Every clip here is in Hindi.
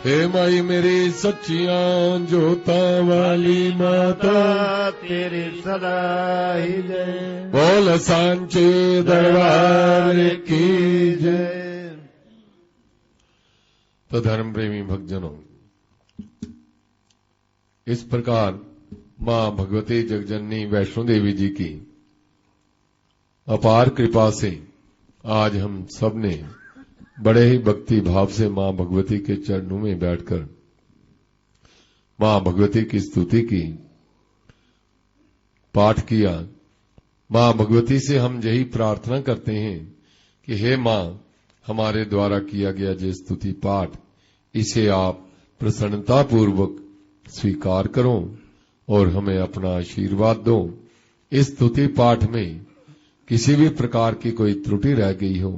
हे माई मेरी सच्चियां जोतां वाली माता, तेरी सदा ही जय। बोल सांचे दरबार की जय। तो धर्म प्रेमी भक्तजनों, इस प्रकार मां भगवती जगजननी वैष्णो देवी जी की अपार कृपा से आज हम सब ने बड़े ही भक्ति भाव से मां भगवती के चरणों में बैठकर मां भगवती की स्तुति की, पाठ किया। मां भगवती से हम यही प्रार्थना करते हैं कि हे मां, हमारे द्वारा किया गया जो स्तुति पाठ, इसे आप प्रसन्नता पूर्वक स्वीकार करो और हमें अपना आशीर्वाद दो। इस स्तुति पाठ में किसी भी प्रकार की कोई त्रुटि रह गई हो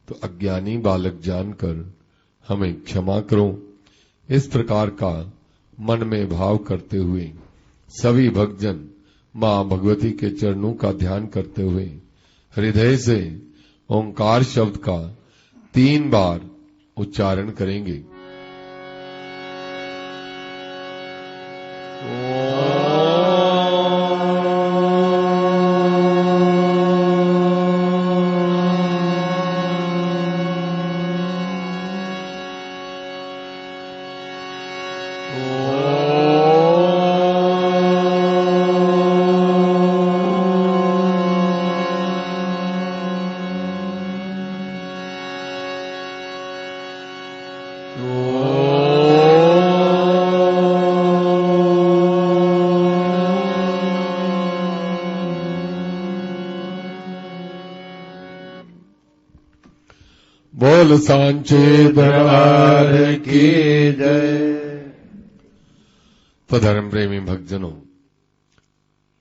तो अज्ञानी बालक जानकर हमें क्षमा करो। इस प्रकार का मन में भाव करते हुए सभी भक्तजन मां भगवती के चरणों का ध्यान करते हुए हृदय से ओंकार शब्द का 3 बार उच्चारण करेंगे। बोल सांचे दरबार की जय। तो धर्म प्रेमी भक्तजनों,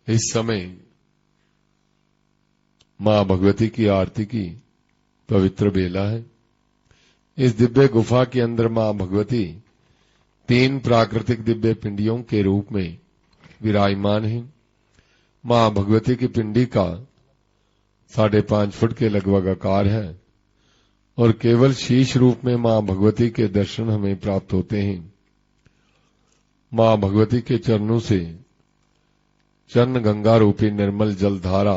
इस समय मां भगवती की आरती की पवित्र बेला है। इस दिव्य गुफा के अंदर मां भगवती 3 प्राकृतिक दिव्य पिंडियों के रूप में विराजमान है। मां भगवती की पिंडी का 5.5 फुट के लगभग आकार है और केवल शीश रूप में मां भगवती के दर्शन हमें प्राप्त होते हैं। मां भगवती के चरणों से चरण गंगा रूपी निर्मल जल धारा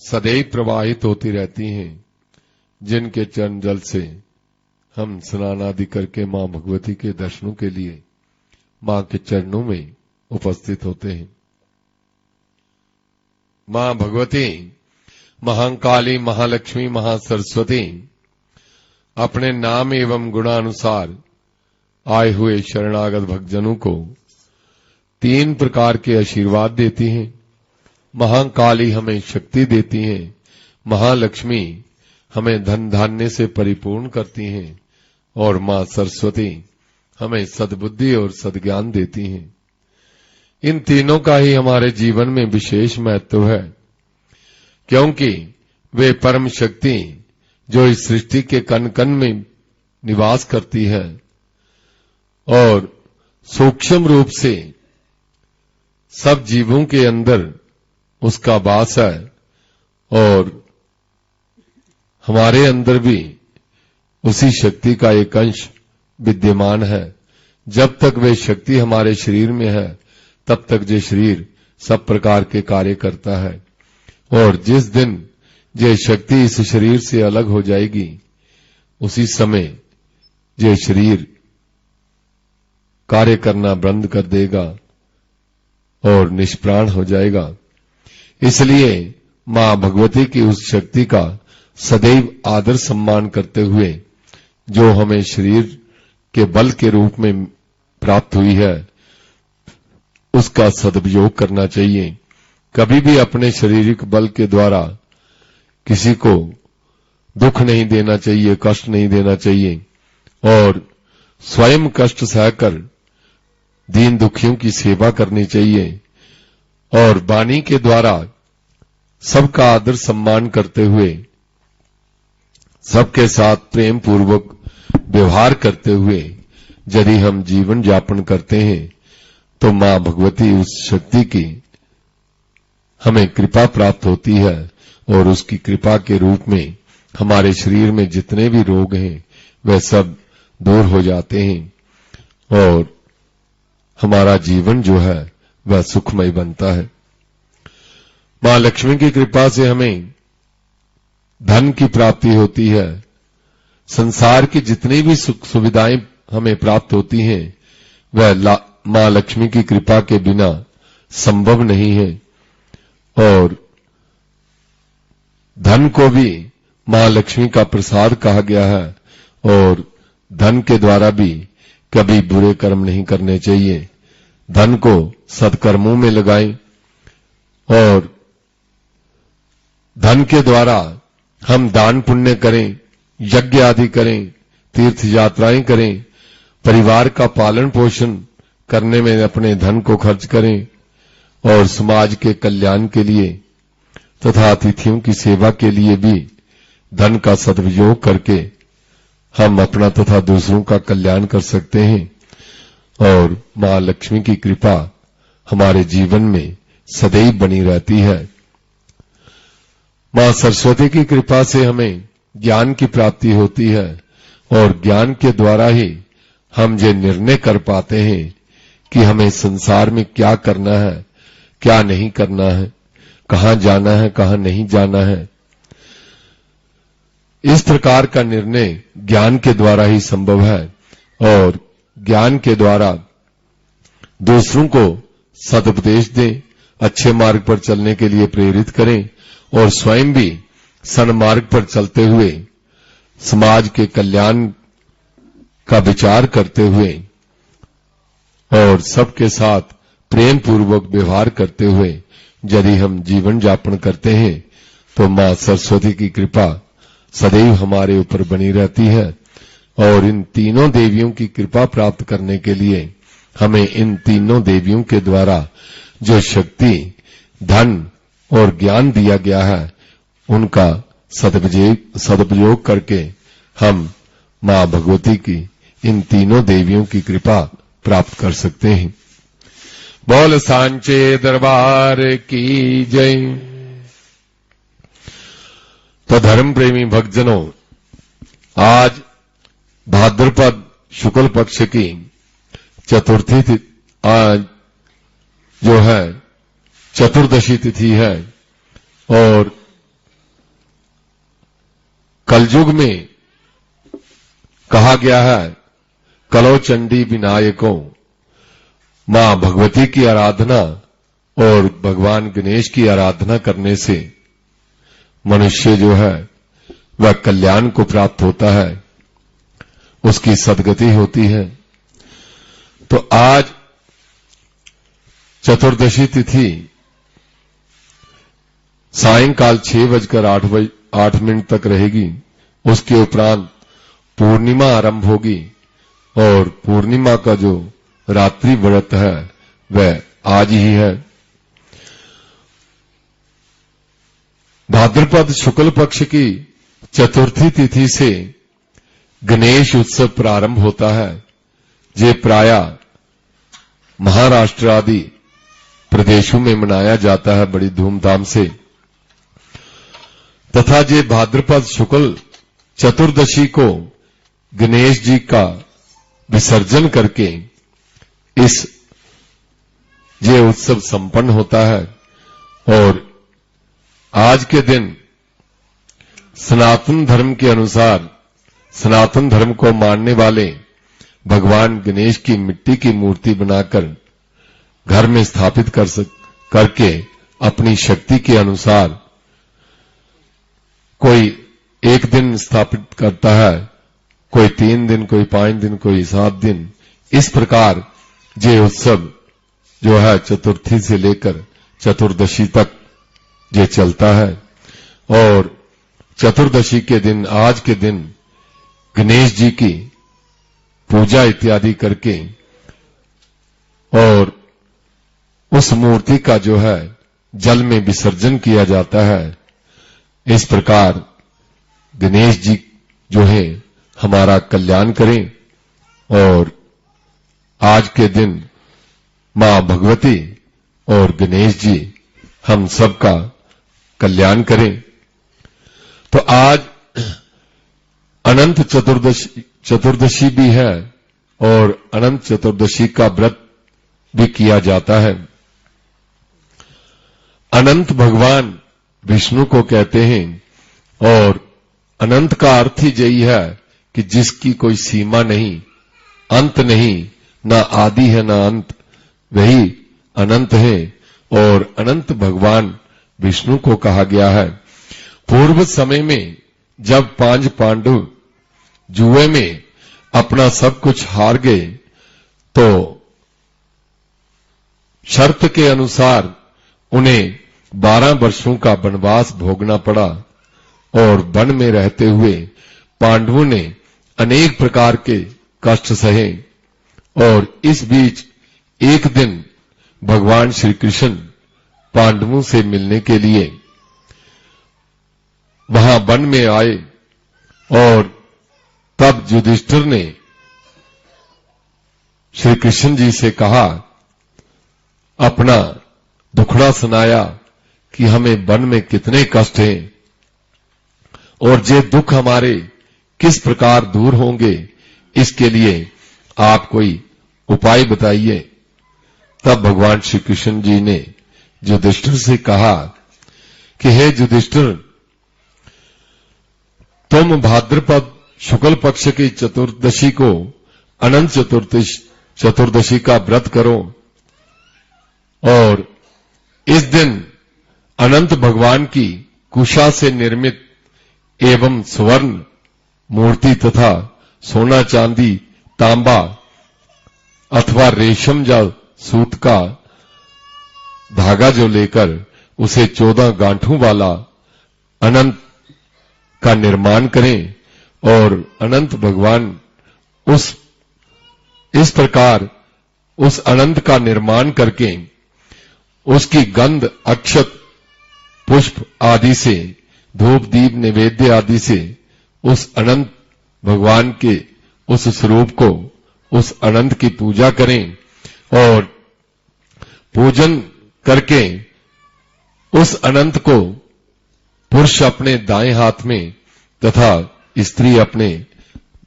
सदैव प्रवाहित होती रहती हैं, जिनके चरण जल से हम स्नान आदि करके मां भगवती के दर्शनों के लिए मां के चरणों में उपस्थित होते हैं। मां भगवती महाकाली, महालक्ष्मी, महासरस्वती अपने नाम एवं गुणानुसार आए हुए शरणागत भक्तजनों को 3 प्रकार के आशीर्वाद देती हैं। महाकाली हमें शक्ति देती हैं, महालक्ष्मी हमें धन धान्य से परिपूर्ण करती हैं और मां सरस्वती हमें सद्बुद्धि और सद्ज्ञान देती हैं। इन तीनों का ही हमारे जीवन में विशेष महत्व है, क्योंकि वे परम शक्ति जो इस सृष्टि के कण कण में निवास करती है और सूक्ष्म रूप से सब जीवों के अंदर उसका वास है और हमारे अंदर भी उसी शक्ति का एक अंश विद्यमान है। जब तक वे शक्ति हमारे शरीर में है तब तक ये शरीर सब प्रकार के कार्य करता है और जिस दिन ये शक्ति इस शरीर से अलग हो जाएगी उसी समय ये शरीर कार्य करना बंद कर देगा और निष्प्राण हो जाएगा। इसलिए मां भगवती की उस शक्ति का सदैव आदर सम्मान करते हुए जो हमें शरीर के बल के रूप में प्राप्त हुई है उसका सदुपयोग करना चाहिए। कभी भी अपने शारीरिक बल के द्वारा किसी को दुख नहीं देना चाहिए, कष्ट नहीं देना चाहिए और स्वयं कष्ट सहकर दीन दुखियों की सेवा करनी चाहिए और वाणी के द्वारा सबका आदर सम्मान करते हुए सबके साथ प्रेम पूर्वक व्यवहार करते हुए यदि हम जीवन यापन करते हैं तो मां भगवती उस शक्ति की हमें कृपा प्राप्त होती है और उसकी कृपा के रूप में हमारे शरीर में जितने भी रोग हैं वह सब दूर हो जाते हैं और हमारा जीवन जो है वह सुखमय बनता है। मां लक्ष्मी की कृपा से हमें धन की प्राप्ति होती है। संसार की जितनी भी सुख सुविधाएं हमें प्राप्त होती हैं वह मां लक्ष्मी की कृपा के बिना संभव नहीं है। और धन को भी मां लक्ष्मी का प्रसाद कहा गया है और धन के द्वारा भी कभी बुरे कर्म नहीं करने चाहिए। धन को सत्कर्मों में लगाएं और धन के द्वारा हम दान पुण्य करें, यज्ञ आदि करें, तीर्थ यात्राएं करें, परिवार का पालन पोषण करने में अपने धन को खर्च करें और समाज के कल्याण के लिए तथा अतिथियों की सेवा के लिए भी धन का सदुपयोग करके हम अपना तथा दूसरों का कल्याण कर सकते हैं। और मां लक्ष्मी की कृपा हमारे जीवन में सदैव बनी रहती है। मां सरस्वती की कृपा से हमें ज्ञान की प्राप्ति होती है और ज्ञान के द्वारा ही हम ये निर्णय कर पाते हैं कि हमें संसार में क्या करना है, क्या नहीं करना है, कहां जाना है, कहां नहीं जाना है। इस प्रकार का निर्णय ज्ञान के द्वारा ही संभव है और ज्ञान के द्वारा दूसरों को सदुपदेश दें, अच्छे मार्ग पर चलने के लिए प्रेरित करें और स्वयं भी सन्मार्ग पर चलते हुए समाज के कल्याण का विचार करते हुए और सबके साथ प्रेम पूर्वक व्यवहार करते हुए यदि हम जीवन यापन करते हैं तो मां सरस्वती की कृपा सदैव हमारे ऊपर बनी रहती है। और इन तीनों देवियों की कृपा प्राप्त करने के लिए हमें इन तीनों देवियों के द्वारा जो शक्ति, धन और ज्ञान दिया गया है उनका सदुपयोग करके हम मां भगवती की इन तीनों देवियों की कृपा प्राप्त कर सकते हैं। बोल सांचे दरबार की जय। तो धर्म प्रेमी भक्तजनों, आज भाद्रपद शुक्ल पक्ष की चतुर्थी आज जो है चतुर्दशी तिथि है और कलयुग में कहा गया है कलो चंडी विनायकों, मां भगवती की आराधना और भगवान गणेश की आराधना करने से मनुष्य जो है वह कल्याण को प्राप्त होता है, उसकी सद्गति होती है। तो आज चतुर्दशी तिथि सायंकाल 6:08 तक रहेगी। उसके उपरांत पूर्णिमा आरंभ होगी और पूर्णिमा का जो रात्रि व्रत है वह आज ही है। भाद्रपद शुक्ल पक्ष की चतुर्थी तिथि से गणेश उत्सव प्रारंभ होता है। ये प्रायः महाराष्ट्र आदि प्रदेशों में मनाया जाता है बड़ी धूमधाम से। तथा ये भाद्रपद शुक्ल चतुर्दशी को गणेश जी का विसर्जन करके ये उत्सव संपन्न होता है। और आज के दिन सनातन धर्म के अनुसार सनातन धर्म को मानने वाले भगवान गणेश की मिट्टी की मूर्ति बनाकर घर में स्थापित करके अपनी शक्ति के अनुसार कोई 1 दिन स्थापित करता है, कोई 3 दिन, कोई 5 दिन, कोई 7 दिन। इस प्रकार ये उत्सव जो है चतुर्थी से लेकर चतुर्दशी तक ये चलता है। और चतुर्दशी के दिन, आज के दिन गणेश जी की पूजा इत्यादि करके और उस मूर्ति का जो है जल में विसर्जन किया जाता है। इस प्रकार गणेश जी जो है हमारा कल्याण करें और आज के दिन मां भगवती और गणेश जी हम सबका कल्याण करें। तो आज अनंत चतुर्दशी भी है और अनंत चतुर्दशी का व्रत भी किया जाता है। अनंत भगवान विष्णु को कहते हैं और अनंत का अर्थ ही यही है कि जिसकी कोई सीमा नहीं, अंत नहीं, ना आदि है ना अंत, वही अनंत है और अनंत भगवान विष्णु को कहा गया है। पूर्व समय में जब 5 पांडव जुए में अपना सब कुछ हार गए तो शर्त के अनुसार उन्हें 12 वर्षों का वनवास भोगना पड़ा और वन में रहते हुए पांडवों ने अनेक प्रकार के कष्ट सहे और इस बीच एक दिन भगवान श्री कृष्ण पांडवों से मिलने के लिए वहां वन में आए और तब युधिष्ठिर ने श्री कृष्ण जी से कहा, अपना दुखड़ा सुनाया कि हमें वन में कितने कष्ट हैं और ये दुख हमारे किस प्रकार दूर होंगे, इसके लिए आप कोई उपाय बताइए। तब भगवान श्री कृष्ण जी ने युधिष्ठिर से कहा कि हे युधिष्ठिर, तुम भाद्रपद शुक्ल पक्ष की चतुर्दशी को अनंत चतुर्दशी का व्रत करो और इस दिन अनंत भगवान की कुशा से निर्मित एवं स्वर्ण मूर्ति तथा सोना चांदी तांबा अथवा रेशम या सूत का धागा जो लेकर उसे 14 गांठों वाला अनंत का निर्माण करें और अनंत भगवान इस प्रकार उस अनंत का निर्माण करके उसकी गंध अक्षत पुष्प आदि से धूप दीप नैवेद्य आदि से उस अनंत भगवान के उस स्वरूप को उस अनंत की पूजा करें और पूजन करके उस अनंत को पुरुष अपने दाएं हाथ में तथा स्त्री अपने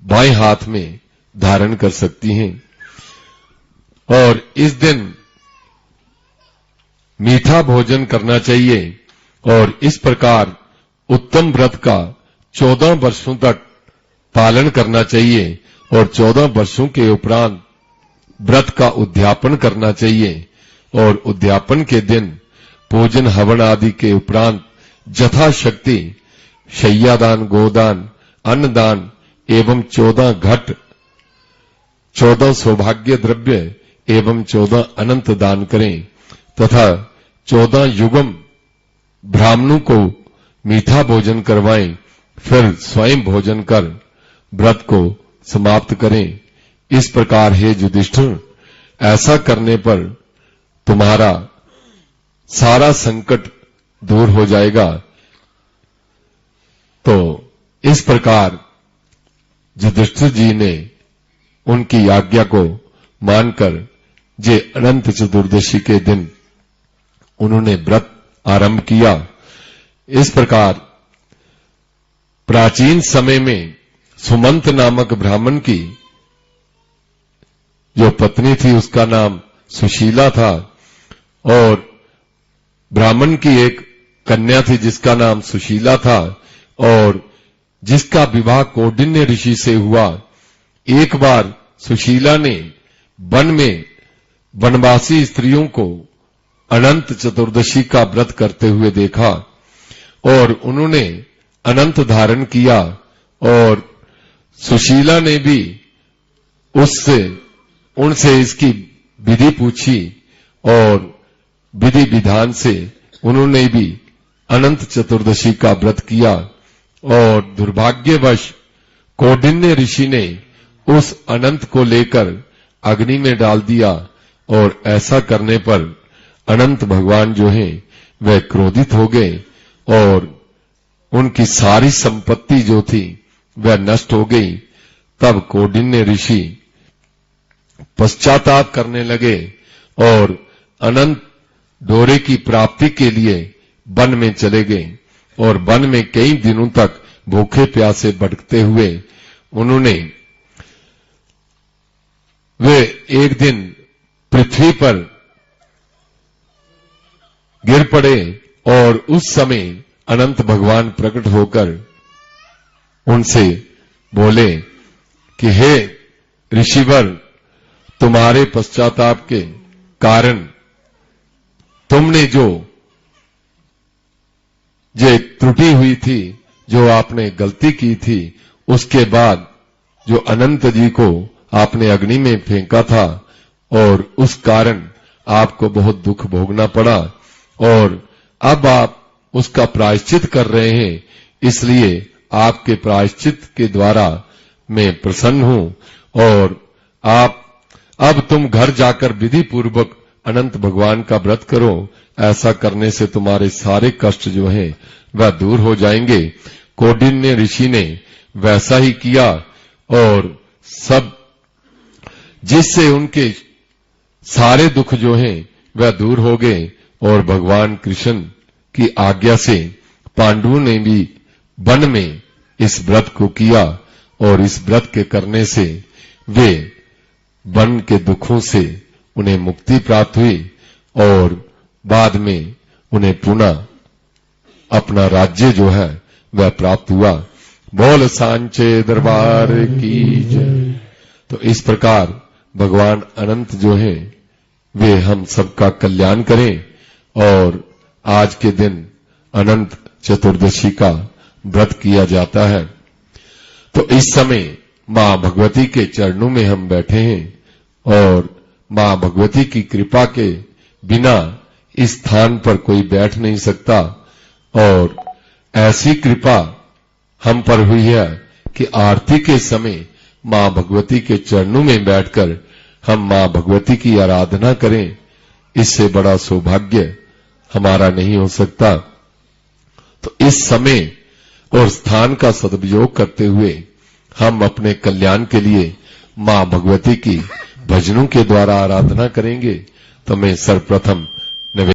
बाएं हाथ में धारण कर सकती हैं और इस दिन मीठा भोजन करना चाहिए और इस प्रकार उत्तम व्रत का 14 वर्षों तक पालन करना चाहिए और 14 वर्षों के उपरांत व्रत का उद्यापन करना चाहिए और उद्यापन के दिन पूजन हवन आदि के उपरांत यथाशक्ति शय्यादान, गोदान, अन्नदान एवं 14 घट, 14 सौभाग्य द्रव्य एवं 14 अनंत दान करें तथा 14 युगम ब्राह्मणों को मीठा भोजन करवाएं, फिर स्वयं भोजन कर व्रत को समाप्त करें। इस प्रकार हे युधिष्ठिर, ऐसा करने पर तुम्हारा सारा संकट दूर हो जाएगा। तो इस प्रकार युधिष्ठिर जी ने उनकी आज्ञा को मानकर जे अनंत चतुर्दशी के दिन उन्होंने व्रत आरंभ किया। इस प्रकार प्राचीन समय में सुमंत नामक ब्राह्मण की जो पत्नी थी उसका नाम सुशीला था और ब्राह्मण की एक कन्या थी जिसका नाम सुशीला था और जिसका विवाह कौंडिन्य ऋषि से हुआ। एक बार सुशीला ने वन में वनवासी स्त्रियों को अनंत चतुर्दशी का व्रत करते हुए देखा और उन्होंने अनंत धारण किया और सुशीला ने भी उनसे इसकी विधि पूछी और विधि विधान से उन्होंने भी अनंत चतुर्दशी का व्रत किया और दुर्भाग्यवश कौंडिन्य ऋषि ने उस अनंत को लेकर अग्नि में डाल दिया और ऐसा करने पर अनंत भगवान जो हैं वह क्रोधित हो गए और उनकी सारी संपत्ति जो थी वह नष्ट हो गई। तब कौंडिन्य ऋषि पश्चाताप करने लगे और अनंत डोरे की प्राप्ति के लिए वन में चले गए और वन में कई दिनों तक भूखे प्यासे भटकते हुए वे एक दिन पृथ्वी पर गिर पड़े और उस समय अनंत भगवान प्रकट होकर उनसे बोले कि हे ऋषिवर, तुम्हारे पश्चाताप के कारण तुमने जो त्रुटि हुई थी, जो आपने गलती की थी, उसके बाद जो अनंत जी को आपने अग्नि में फेंका था और उस कारण आपको बहुत दुख भोगना पड़ा और अब आप उसका प्रायश्चित कर रहे हैं, इसलिए आपके प्रायश्चित के द्वारा मैं प्रसन्न हूं और आप अब तुम घर जाकर विधि पूर्वक अनंत भगवान का व्रत करो। ऐसा करने से तुम्हारे सारे कष्ट जो हैं वह दूर हो जाएंगे। कौंडिन्य ऋषि ने वैसा ही किया और सब जिससे उनके सारे दुख जो हैं वह दूर हो गए और भगवान कृष्ण की आज्ञा से पांडवों ने भी वन में इस व्रत को किया और इस व्रत के करने से वे वन के दुखों से उन्हें मुक्ति प्राप्त हुई और बाद में उन्हें पुनः अपना राज्य जो है वह प्राप्त हुआ। बोल सांचे दरबार की जय। तो इस प्रकार भगवान अनंत जो हैं वे हम सबका कल्याण करें और आज के दिन अनंत चतुर्दशी का व्रत किया जाता है। तो इस समय मां भगवती के चरणों में हम बैठे हैं और मां भगवती की कृपा के बिना इस स्थान पर कोई बैठ नहीं सकता और ऐसी कृपा हम पर हुई है कि आरती के समय मां भगवती के चरणों में बैठकर हम मां भगवती की आराधना करें। इससे बड़ा सौभाग्य हमारा नहीं हो सकता। तो इस समय और स्थान का सदुपयोग करते हुए हम अपने कल्याण के लिए मां भगवती की भजनों के द्वारा आराधना करेंगे। तो मैं सर्वप्रथम